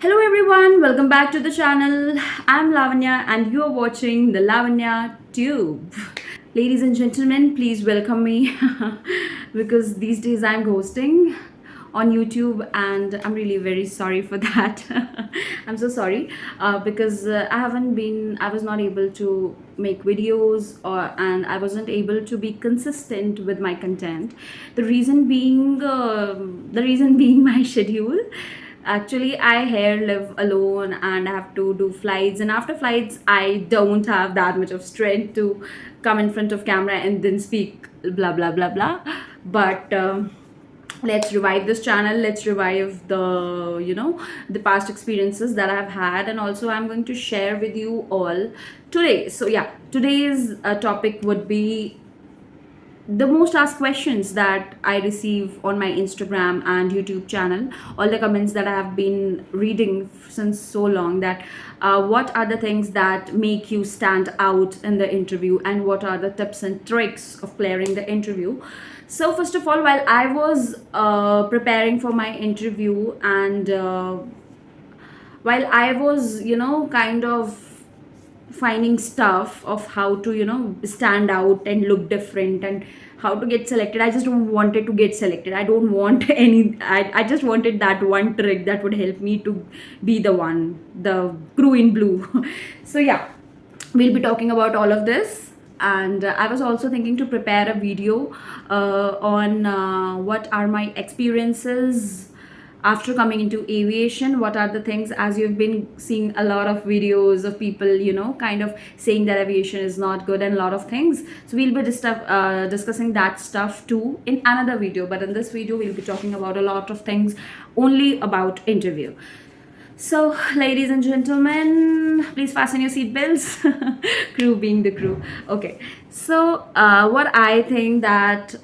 Hello everyone, welcome back to the channel. I'm Lavanya and you are watching the Lavanya Tube. Ladies and gentlemen, please welcome me because these days I'm ghosting on YouTube and I'm really very sorry for that. I'm so sorry because I was not able to make videos and I wasn't able to be consistent with my content. The reason being my schedule. Actually, I here live alone and I have to do flights. And after flights, I don't have that much of strength to come in front of camera and then speak blah blah blah blah. But let's revive this channel. Let's revive the past experiences that I've had, and also I'm going to share with you all today. So yeah, today's topic would be the most asked questions that I receive on my Instagram and YouTube channel, all the comments that I have been reading since so long, that what are the things that make you stand out in the interview and what are the tips and tricks of clearing the interview. So first of all, while I was preparing for my interview and while I was, kind of finding stuff of how to stand out and look different and how to get selected, I just wanted to get selected. I don't want I just wanted that one trick that would help me to be the crew in blue. So yeah, we'll be talking about all of this. And I was also thinking to prepare a video on what are my experiences after coming into aviation. What are the things, as you've been seeing a lot of videos of people kind of saying that aviation is not good and a lot of things. So we'll be discussing that stuff too in another video, but in this video we'll be talking about a lot of things only about interview. So, ladies and gentlemen, please fasten your seatbelts. Crew being the crew. Okay. So, what I think that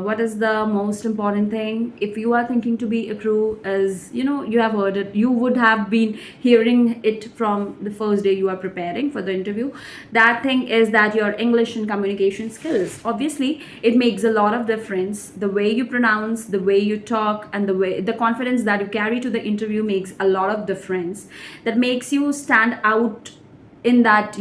what is the most important thing if you are thinking to be a crew is, you have heard it, you would have been hearing it from the first day you are preparing for the interview. That thing is that your English and communication skills. Obviously, it makes a lot of difference. The way you pronounce, the way you talk, and the confidence that you carry to the interview makes a lot of difference. That makes you stand out in that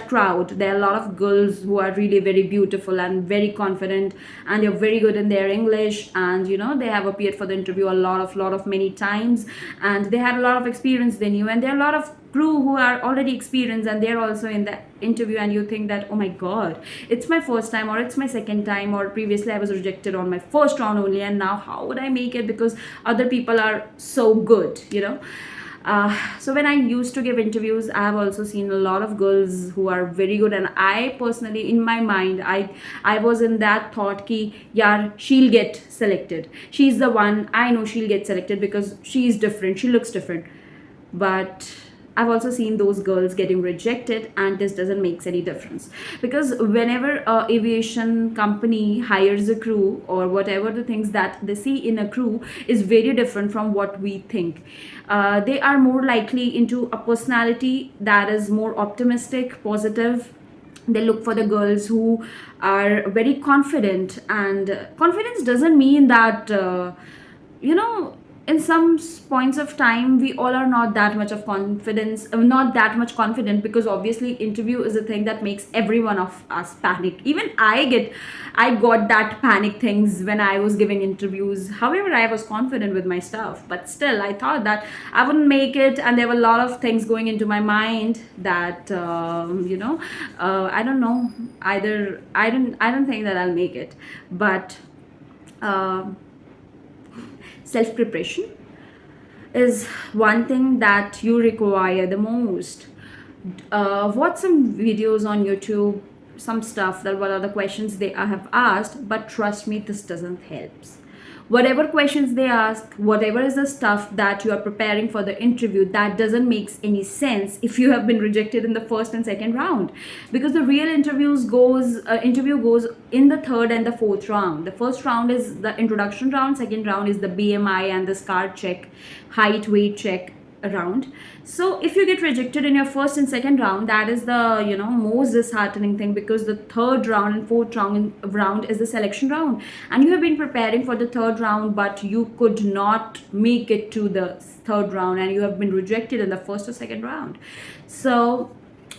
crowd. There are a lot of girls who are really very beautiful and very confident, and they're very good in their English, and they have appeared for the interview a lot of many times, and they had a lot of experience than you. And there are a lot of crew who are already experienced and they're also in the interview, and you think that, oh my god, it's my first time or it's my second time, or previously I was rejected on my first round only, and now how would I make it because other people are so good. So when I used to give interviews, I have also seen a lot of girls who are very good, and I personally, in my mind, I was in that thought ki yaar, she'll get selected, she's the one, I know she'll get selected because she's different, she looks different. But I've also seen those girls getting rejected, and this doesn't make any difference because whenever a aviation company hires a crew, or whatever the things that they see in a crew is very different from what we think. They are more likely into a personality that is more optimistic, positive. They look for the girls who are very confident, and confidence doesn't mean that you know in some points of time we all are not that much of confidence, not that much confident, because obviously interview is a thing that makes every one of us panic. Even I got that panic things when I was giving interviews. However, I was confident with my stuff, but still I thought that I wouldn't make it, and there were a lot of things going into my mind that I don't know, either I don't think that I'll make it. But uh, self preparation is one thing that you require the most. Watch some videos on YouTube, some stuff that what are the questions they have asked, but trust me, this doesn't help. Whatever questions they ask, whatever is the stuff that you are preparing for the interview, that doesn't make any sense if you have been rejected in the first and second round, because the real interview goes in the third and the fourth round. The first round is the introduction round, second round is the BMI and the scar check, height weight check, round. So if you get rejected in your first and second round, that is the most disheartening thing, because the third round and fourth round is the selection round, and you have been preparing for the third round, but you could not make it to the third round, and you have been rejected in the first or second round. So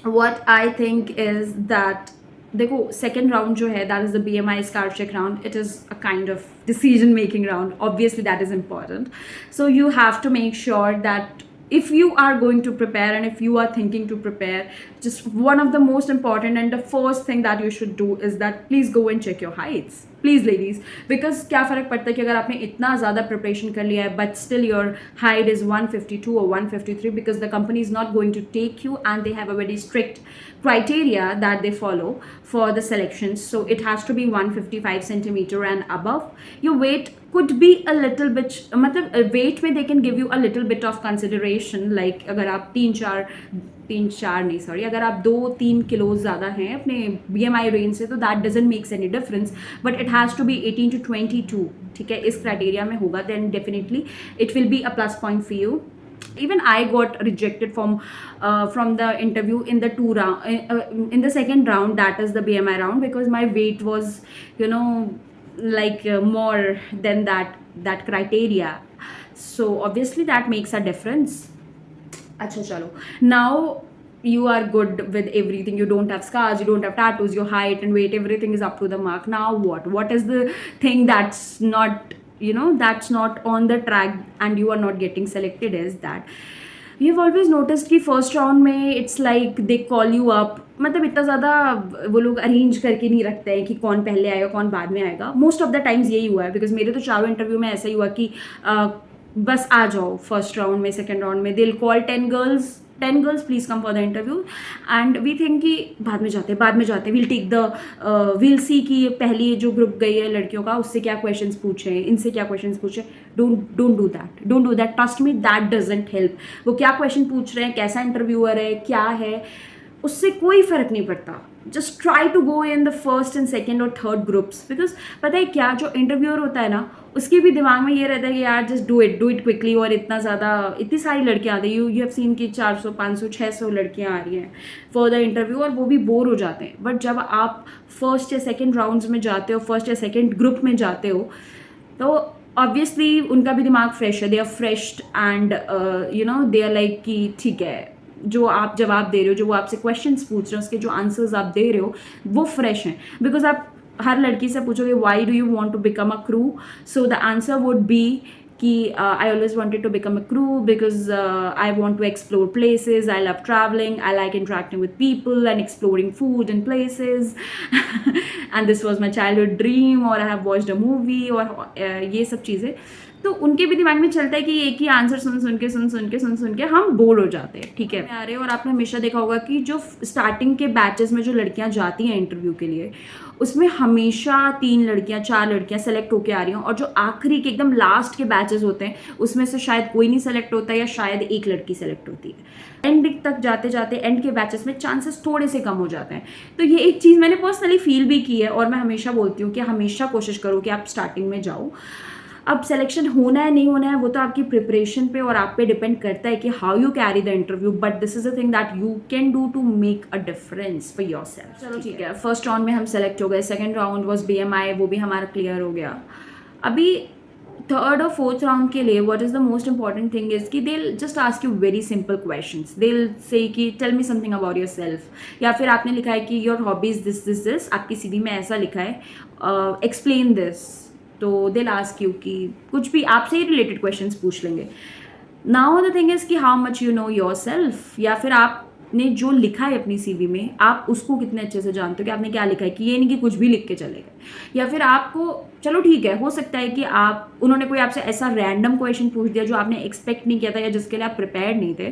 what I think is that, देखो second round जो है, that is the BMI scar check round. It is a kind of decision making round. Obviously that is important, so you have to make sure that if you are going to prepare, and if you are thinking to prepare, just one of the most important and the first thing that you should do is that please go and check your heights, please ladies. Because क्या फ़र्क पड़ता है कि अगर आपने इतना ज़्यादा preparation कर लिया है but still your height is 152 or 153, because the company is not going to take you, and they have a very strict criteria that they follow for the selections. So it has to be 155 centimeter and above. Your weight could be a little bit, मतलब weight में they can give you a little bit of consideration, like अगर आप तीन चार नहीं sorry, अगर आप 2-3 kilo ज़्यादा हैं अपने BMI रेंज से, तो that doesn't makes any difference, but it has to be 18 to 22. ठीक है, इस क्राइटेरिया में होगा, then definitely it will be a plus point for you. Even I got rejected from the interview in the in the second round, that is the BMI round, because my weight was like more than that criteria. So obviously that makes a difference. Acha chalo, now you are good with everything, you don't have scars, you don't have tattoos, your height and weight, everything is up to the mark. Now what is the thing that's not that's not on the track and you are not getting selected, is that we have always noticed कि first round में it's like they call you up, मतलब इतना ज़्यादा वो लोग arrange करके नहीं रखते हैं कि कौन पहले आएगा कौन बाद में आएगा. मोस्ट ऑफ द टाइम्स यही हुआ है, बिकॉज मेरे तो चारों इंटरव्यू में ऐसा ही हुआ कि बस आ जाओ फर्स्ट राउंड में, सेकेंड राउंड में they will call 10 girls please come for the interview, and we think कि बाद में जाते will take the will see कि पहली जो ग्रुप गई है लड़कियों का, उससे क्या क्वेश्चंस पूछे, इनसे क्या क्वेश्चंस पूछे. Don't do that, trust me, that doesn't help. वो क्या क्वेश्चन पूछ रहे हैं, कैसा इंटरव्यूअर है, क्या है, उससे कोई फ़र्क नहीं पड़ता. Just try to go in the first and second और थर्ड ग्रुप्स, बिकॉज पता है क्या, जो इंटरव्यूअर होता है ना, उसके भी दिमाग में ये रहता है कि यार जस्ट डू इट क्विकली, और इतनी सारी लड़कियाँ आती है, यू हैव सीन कि 400 500 600 लड़कियाँ आ रही हैं फॉर द इंटरव्यू, और वो भी बोर हो जाते हैं. बट जब आप फर्स्ट या सेकेंड राउंड्स में जाते हो, फर्स्ट या सेकेंड ग्रुप में जाते हो, तो ऑब्वियसली उनका भी दिमाग फ्रेश है, they are freshed, and they are like कि ठीक है, जो आप जवाब दे रहे हो, जो वो आपसे क्वेश्चंस पूछ रहे हो, उसके जो आंसर्स आप दे रहे हो वो फ्रेश हैं. बिकॉज आप हर लड़की से पूछोगे why do you want to become a crew, so the answer would be कि I always wanted to become a crew because I want to explore places, I love travelling, I like interacting with people and exploring food and places, and this was my childhood dream, और I have watched a movie, और ये सब चीज़ें. तो उनके भी दिमाग में चलता है कि एक ही आंसर सुन के हम बोर हो जाते हैं. ठीक है, आ रहे. और आपने हमेशा देखा होगा कि जो स्टार्टिंग के बैचेस में जो लड़कियां जाती हैं इंटरव्यू के लिए, उसमें हमेशा 3 लड़कियां 4 लड़कियां सेलेक्ट होकर आ रही हैं, और जो आखिरी के एकदम लास्ट के बैचेस होते हैं उसमें से शायद कोई नहीं सेलेक्ट होता, या शायद एक लड़की सेलेक्ट होती है. एंड तक जाते जाते एंड के बैचेस में चांसेस थोड़े से कम हो जाते हैं. तो ये एक चीज़ मैंने पर्सनली फील भी की है, और मैं हमेशा बोलती हूँ कि हमेशा कोशिश करो कि आप स्टार्टिंग में जाओ. अब सिलेक्शन होना है नहीं होना है वो तो आपकी प्रिपरेशन पे और आप पे डिपेंड करता है कि how you carry the interview, but this is a thing that you can do to make a difference for yourself. चलो ठीक है, फर्स्ट राउंड में हम सेलेक्ट हो गए, सेकेंड राउंड वॉज BMI, वो भी हमारा क्लियर हो गया. अभी थर्ड और फोर्थ राउंड के लिए what is the most important thing is कि they just ask you very simple questions. They will say कि tell me something about yourself, या फिर आपने लिखा है कि योर हॉबीज दिस आपकी CV में ऐसा लिखा है, एक्सप्लेन दिस, तो दे आस्क यू कि कुछ भी आपसे ही रिलेटेड क्वेश्चंस पूछ लेंगे. नाउ द थिंग इज़ कि how much you know your self, या फिर आपने जो लिखा है अपनी CV में आप उसको कितने अच्छे से जानते हो कि आपने क्या लिखा है, कि ये नहीं कि कुछ भी लिख के चले गए. या फिर आपको चलो ठीक है, हो सकता है कि उन्होंने कोई आपसे ऐसा रैंडम क्वेश्चन पूछ दिया जो आपने एक्सपेक्ट नहीं किया था या जिसके लिए आप प्रिपेयर्ड नहीं थे.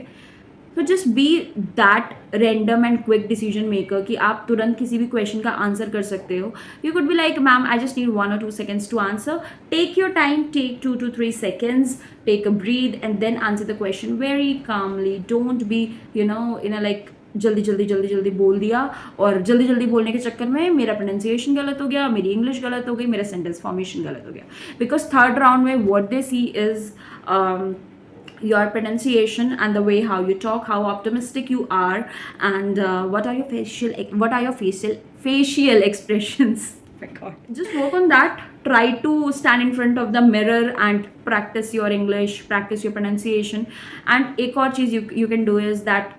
तो just be that random and quick decision maker कि आप तुरंत किसी भी क्वेश्चन का आंसर कर सकते हो. You could be like ma'am I just need 1 or 2 seconds to answer. Take your time, take 2 to 3 seconds, take a breath and then answer the question very calmly. Don't be in a like जल्दी बोल दिया, और जल्दी बोलने के चक्कर में मेरा प्रोनाउंसिएशन गलत हो गया, मेरी इंग्लिश गलत हो गई, मेरा सेंटेंस फॉर्मेशन गलत हो गया. बिकॉज थर्ड राउंड में what they see is your pronunciation and the way how you talk, how optimistic you are, and what are your facial expressions. Oh my god, just work on that. Try to stand in front of the mirror and practice your English, practice your pronunciation. And एक और चीज़ you can do is that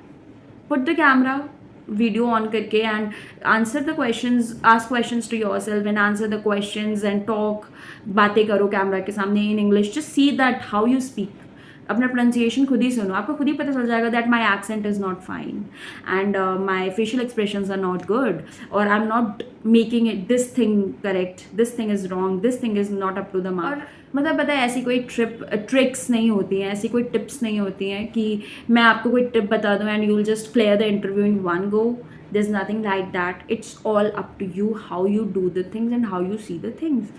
put the camera video on करके and answer the questions, ask questions to yourself and answer the questions and talk, बातें करो camera के सामने in English. Just see that how you speak. अपना pronunciation खुद ही सुनो, आपको खुद ही पता चल जाएगा that my accent is not fine and my facial expressions are not good और I am not making it this thing correct, this thing is wrong, this thing is not up to the mark. मतलब पता है ऐसी कोई tricks नहीं होती हैं, ऐसी कोई टिप्स नहीं होती हैं कि मैं आपको कोई टिप बता दूँ and you will just clear the interview in one go. There's nothing like that. It's all up to you how you do the things and how you see the things.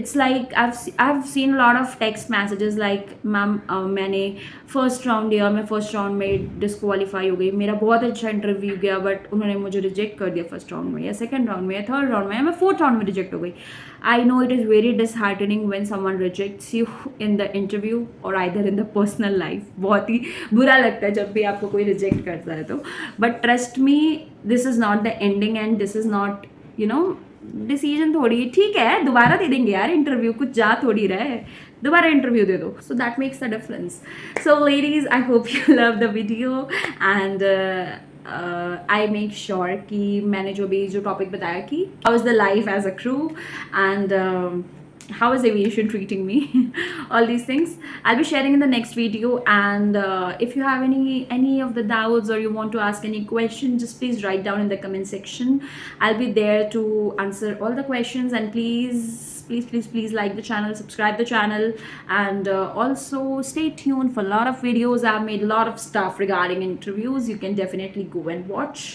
It's like I've seen a lot of text messages like ma'am मैंने first round दिया, मैं first round में disqualify हो गई, मेरा बहुत अच्छा interview गया बट उन्होंने मुझे रिजेक्ट कर दिया फर्स्ट राउंड में या सेकंड राउंड में या थर्ड राउंड में या मैं फोर्थ राउंड में रिजेक्ट हो गई. I know it is very disheartening when someone rejects you in the interview और either in the personal life. बहुत ही बुरा लगता है जब भी आपको कोई रिजेक्ट करता है तो. But trust me, this is not the ending and this is not decision. थोड़ी ठीक है, दोबारा दे देंगे यार इंटरव्यू, कुछ जा थोड़ी रहा है, दोबारा इंटरव्यू दे दो. So that makes the difference. So ladies, I hope you love the video and I make sure कि मैंने जो टॉपिक बताया कि how is the life as a crew and how is aviation treating me, all these things I'll be sharing in the next video. And if you have any of the doubts or you want to ask any question, just please write down in the comment section. I'll be there to answer all the questions. And please like the channel, subscribe the channel, and also stay tuned for a lot of videos. I've made a lot of stuff regarding interviews. You can definitely go and watch.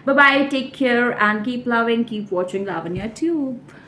Bye bye, take care and keep loving, keep watching Lavanya Tube.